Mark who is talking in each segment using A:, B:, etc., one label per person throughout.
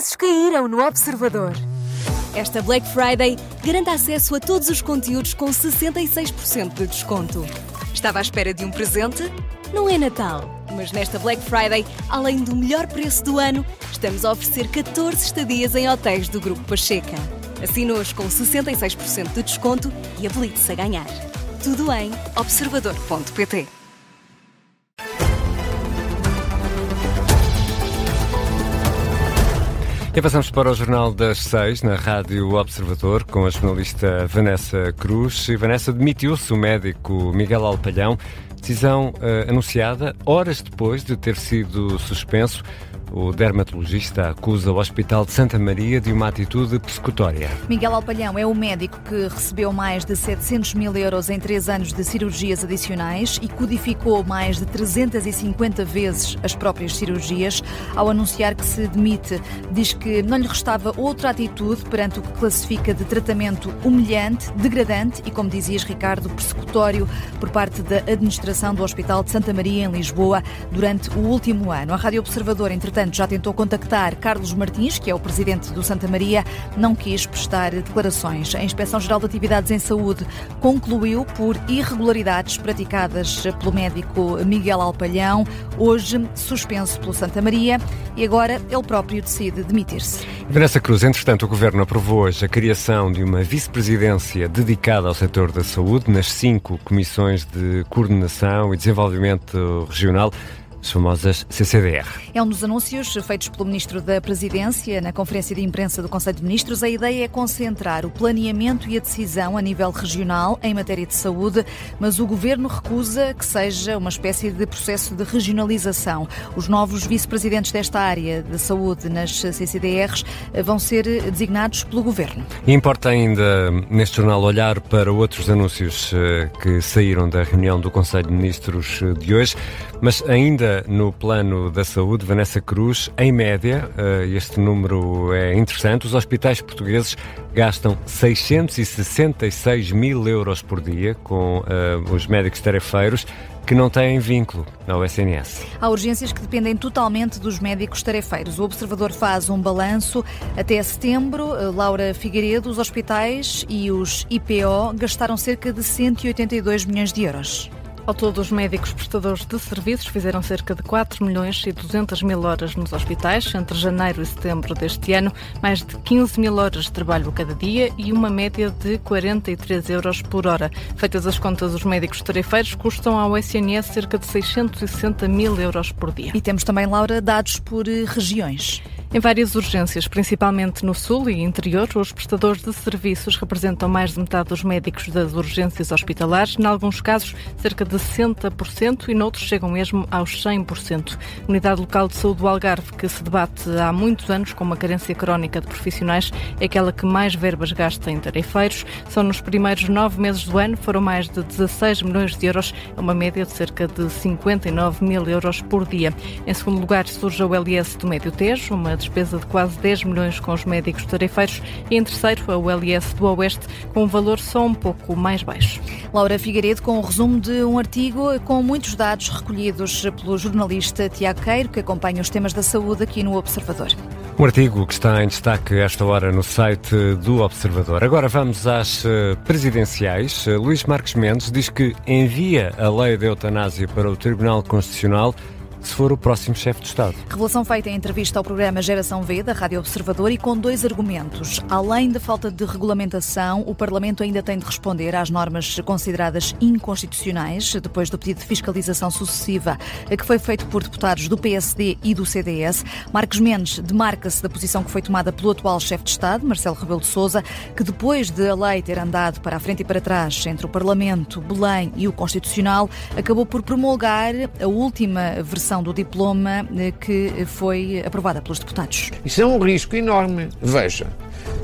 A: preços caíram no Observador. Esta Black Friday garanta acesso a todos os conteúdos com 66% de desconto. Estava à espera de um presente? Não é Natal, mas nesta Black Friday, além do melhor preço do ano, estamos a oferecer 14 estadias em hotéis do Grupo Pacheca. Assine-os com 66% de desconto e habilite-se a ganhar. Tudo em observador.pt.
B: E passamos para o Jornal das 6, na Rádio Observador, com a jornalista Vanessa Cruz. E Vanessa, demitiu-se o médico Miguel Alpalhão, decisão anunciada horas depois de ter sido suspenso. O dermatologista acusa o Hospital de Santa Maria de uma atitude persecutória.
C: Miguel Alpalhão é o médico que recebeu mais de 700 mil euros em 3 anos de cirurgias adicionais e codificou mais de 350 vezes as próprias cirurgias. Ao anunciar que se demite, diz que não lhe restava outra atitude perante o que classifica de tratamento humilhante, degradante e, como dizias, Ricardo, persecutório por parte da administração do Hospital de Santa Maria em Lisboa durante o último ano. A Rádio Observador, entretanto, já tentou contactar Carlos Martins, que é o presidente do Santa Maria, não quis prestar declarações. A Inspeção-Geral de Atividades em Saúde concluiu por irregularidades praticadas pelo médico Miguel Alpalhão, hoje suspenso pelo Santa Maria, e agora ele próprio decide demitir-se.
B: Vanessa Cruz, entretanto, o Governo aprovou hoje a criação de uma vice-presidência dedicada ao setor da saúde nas 5 comissões de coordenação e desenvolvimento regional, as famosas CCDR.
C: É um dos anúncios feitos pelo Ministro da Presidência na conferência de imprensa do Conselho de Ministros. A ideia é concentrar o planeamento e a decisão a nível regional em matéria de saúde, mas o Governo recusa que seja uma espécie de processo de regionalização. Os novos vice-presidentes desta área de saúde nas CCDRs vão ser designados pelo Governo.
B: E importa ainda, neste jornal, olhar para outros anúncios que saíram da reunião do Conselho de Ministros de hoje, mas ainda no plano da saúde, Vanessa Cruz, em média, este número é interessante, os hospitais portugueses gastam 666 mil euros por dia com os médicos tarefeiros que não têm vínculo ao SNS.
C: Há urgências que dependem totalmente dos médicos tarefeiros. O Observador faz um balanço. Até setembro, Laura Figueiredo, os hospitais e os IPO gastaram cerca de 182 milhões de euros.
D: Ao todo, os médicos prestadores de serviços fizeram cerca de 4 milhões e 200 mil horas nos hospitais entre janeiro e setembro deste ano, mais de 15 mil horas de trabalho cada dia e uma média de 43 euros por hora. Feitas as contas, os médicos tarefeiros custam ao SNS cerca de 660 mil euros por dia.
C: E temos também, Laura, dados por regiões.
D: Em várias urgências, principalmente no Sul e interior, os prestadores de serviços representam mais de metade dos médicos das urgências hospitalares, em alguns casos cerca de 60% e noutros chegam mesmo aos 100%. A Unidade Local de Saúde do Algarve, que se debate há muitos anos com uma carência crónica de profissionais, é aquela que mais verbas gasta em tarefeiros. Só nos primeiros 9 meses do ano foram mais de 16 milhões de euros, é uma média de cerca de 59 mil euros por dia. Em segundo lugar surge a ULS do Médio Tejo, uma despesa de quase 10 milhões com os médicos tarefeiros, e em terceiro a ULS do Oeste, com um valor só um pouco mais baixo.
C: Laura Figueiredo com o resumo de um artigo com muitos dados recolhidos pelo jornalista Tiago Queiro, que acompanha os temas da saúde aqui no Observador.
B: Um artigo que está em destaque a esta hora no site do Observador. Agora vamos às presidenciais. Luís Marques Mendes diz que envia a lei da eutanásia para o Tribunal Constitucional se for o próximo chefe de Estado.
C: Revelação feita em entrevista ao programa Geração V, da Rádio Observador, e com 2 argumentos. Além da falta de regulamentação, o Parlamento ainda tem de responder às normas consideradas inconstitucionais, depois do pedido de fiscalização sucessiva que foi feito por deputados do PSD e do CDS. Marques Mendes demarca-se da posição que foi tomada pelo atual chefe de Estado, Marcelo Rebelo de Sousa, que depois de a lei ter andado para a frente e para trás entre o Parlamento, Belém e o Constitucional, acabou por promulgar a última versão do diploma que foi aprovada pelos deputados.
E: Isso é um risco enorme. Veja,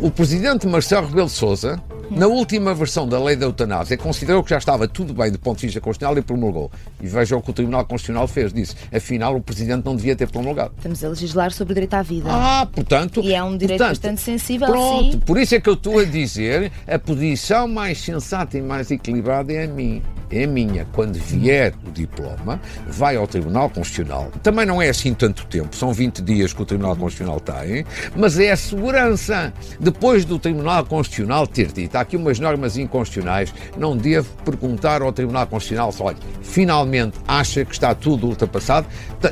E: o presidente Marcelo Rebelo de Sousa, na última versão da lei da eutanásia, considerou que já estava tudo bem do ponto de vista constitucional e promulgou. E veja o que o Tribunal Constitucional fez disso. Afinal, o presidente não devia ter promulgado.
F: Estamos a legislar sobre o direito à vida.
E: Portanto...
F: E é um direito bastante sensível,
E: pronto,
F: sim.
E: Por isso é que eu estou a dizer, a posição mais sensata e mais equilibrada é a minha. é a minha. Quando vier o diploma, vai ao Tribunal Constitucional. Também não é assim tanto tempo, são 20 dias que o Tribunal Constitucional tem, mas é a segurança. Depois do Tribunal Constitucional ter dito, há aqui umas normas inconstitucionais, não devo perguntar ao Tribunal Constitucional se, olha, finalmente acha que está tudo ultrapassado.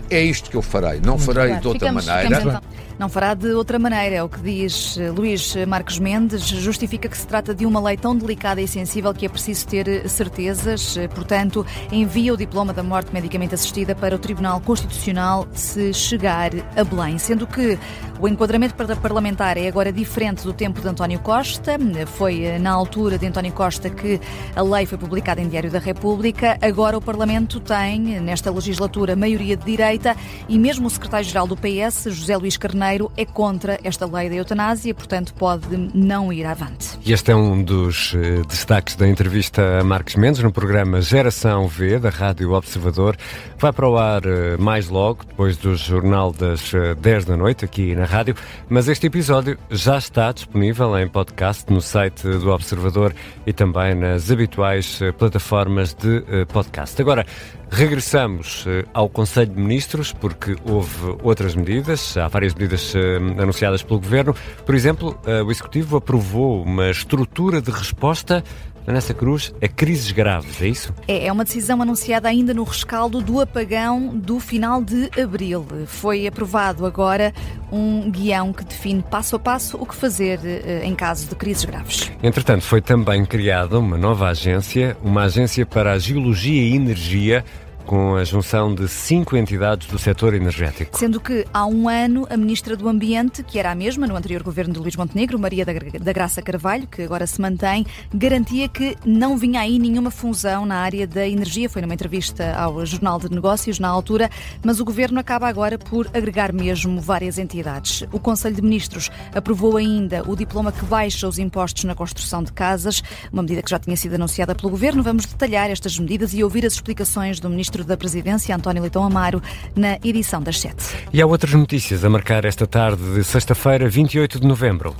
E: É isto que eu farei, não farei de outra maneira.
C: Então. Não fará de outra maneira, é o que diz Luís Marques Mendes. Justifica que se trata de uma lei tão delicada e sensível que é preciso ter certezas. Portanto, envia o diploma da morte medicamente assistida para o Tribunal Constitucional se chegar a Belém. Sendo que o enquadramento parlamentar é agora diferente do tempo de António Costa. Foi na altura de António Costa que a lei foi publicada em Diário da República. Agora o Parlamento tem, nesta legislatura, maioria de direita e mesmo o secretário-geral do PS, José Luís Carneiro, é contra esta lei da eutanásia, portanto pode não ir avante.
B: E este é um dos destaques da entrevista a Marques Mendes no programa Geração V da Rádio Observador. Vai para o ar mais logo, depois do Jornal das 10 da noite, aqui na rádio, mas este episódio já está disponível em podcast no site do Observador e também nas habituais plataformas de podcast. Agora, regressamos ao Conselho de Ministros, porque houve outras medidas, há várias medidas anunciadas pelo Governo. Por exemplo, o Executivo aprovou uma estrutura de resposta, Vanessa Cruz, a crises graves, é isso?
C: É uma decisão anunciada ainda no rescaldo do apagão do final de abril. Foi aprovado agora um guião que define passo a passo o que fazer em caso de crises graves.
B: Entretanto, foi também criada uma nova agência, uma agência para a geologia e energia, com a junção de 5 entidades do setor energético.
C: Sendo que há um ano a Ministra do Ambiente, que era a mesma no anterior governo de Luís Montenegro, Maria da Graça Carvalho, que agora se mantém, garantia que não vinha aí nenhuma fusão na área da energia. Foi numa entrevista ao Jornal de Negócios na altura, mas o governo acaba agora por agregar mesmo várias entidades. O Conselho de Ministros aprovou ainda o diploma que baixa os impostos na construção de casas, uma medida que já tinha sido anunciada pelo governo. Vamos detalhar estas medidas e ouvir as explicações do Ministro da Presidência, António Leitão Amaro, na edição das 7.
B: E há outras notícias a marcar esta tarde de sexta-feira, 28 de novembro.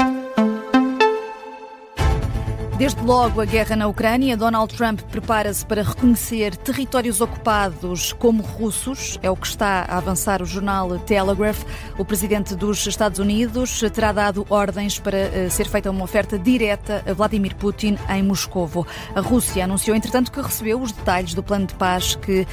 C: Desde logo a guerra na Ucrânia, Donald Trump prepara-se para reconhecer territórios ocupados como russos. É o que está a avançar o jornal Telegraph. O presidente dos Estados Unidos terá dado ordens para ser feita uma oferta direta a Vladimir Putin em Moscovo. A Rússia anunciou, entretanto, que recebeu os detalhes do plano de paz que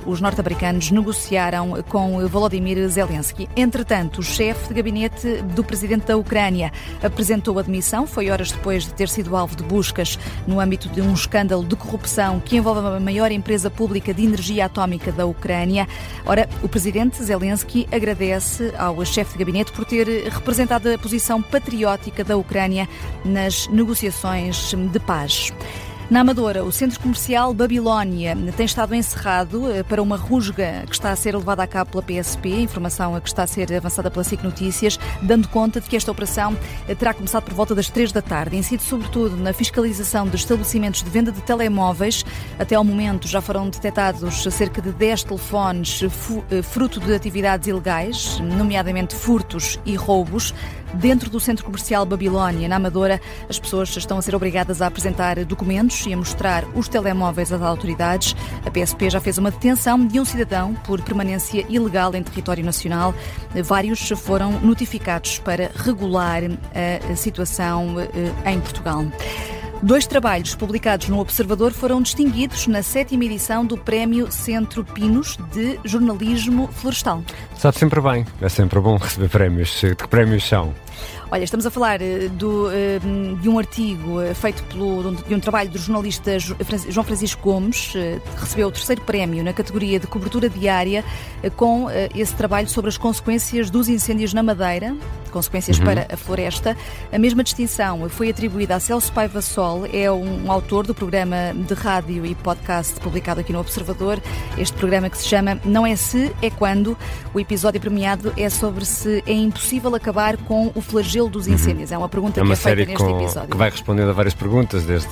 C: os norte-americanos negociaram com Volodymyr Zelensky. Entretanto, o chefe de gabinete do presidente da Ucrânia apresentou a demissão. Foi horas depois de ter sido alvo de buscas no âmbito de um escândalo de corrupção que envolve a maior empresa pública de energia atómica da Ucrânia. Ora, o presidente Zelensky agradece ao chefe de gabinete por ter representado a posição patriótica da Ucrânia nas negociações de paz. Na Amadora, o centro comercial Babilónia tem estado encerrado para uma rusga que está a ser levada a cabo pela PSP, informação que está a ser avançada pela SIC Notícias, dando conta de que esta operação terá começado por volta das 3 da tarde. Incide sobretudo na fiscalização de estabelecimentos de venda de telemóveis. Até ao momento já foram detectados cerca de 10 telefones fruto de atividades ilegais, nomeadamente furtos e roubos. Dentro do centro comercial Babilónia, na Amadora, as pessoas estão a ser obrigadas a apresentar documentos e a mostrar os telemóveis às autoridades. A PSP já fez uma detenção de um cidadão por permanência ilegal em território nacional. Vários foram notificados para regular a situação em Portugal. 2 trabalhos publicados no Observador foram distinguidos na 7ª edição do Prémio Centro Pinos de Jornalismo Florestal.
B: Sabe sempre bem, é sempre bom receber prémios. De que prémios são?
C: Olha, estamos a falar de um artigo feito de um trabalho do jornalista João Francisco Gomes, que recebeu o 3º prémio na categoria de cobertura diária, com esse trabalho sobre as consequências dos incêndios na Madeira, consequências para a floresta. A mesma distinção foi atribuída a Celso Paiva Sol, é um autor do programa de rádio e podcast publicado aqui no Observador. Este programa que se chama Não é Se, é Quando. O episódio premiado é sobre se é impossível acabar com o flagelo dos incêndios? É uma pergunta que é feita neste episódio.
B: Que vai respondendo a várias perguntas, desde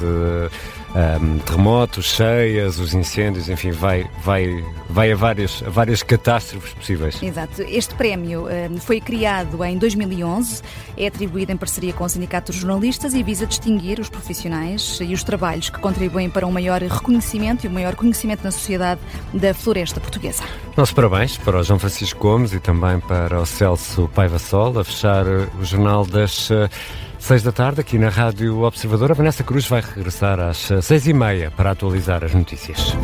B: terremotos, cheias, os incêndios, enfim, vai a várias catástrofes possíveis.
C: Exato. Este prémio foi criado em 2011, é atribuído em parceria com o Sindicato dos Jornalistas e visa distinguir os profissionais e os trabalhos que contribuem para um maior reconhecimento e um maior conhecimento na sociedade da floresta portuguesa.
B: Nossos parabéns para o João Francisco Gomes e também para o Celso Paiva Sol, a fechar o jornal das 6 da tarde aqui na Rádio Observador. A Vanessa Cruz vai regressar às 6h30 para atualizar as notícias.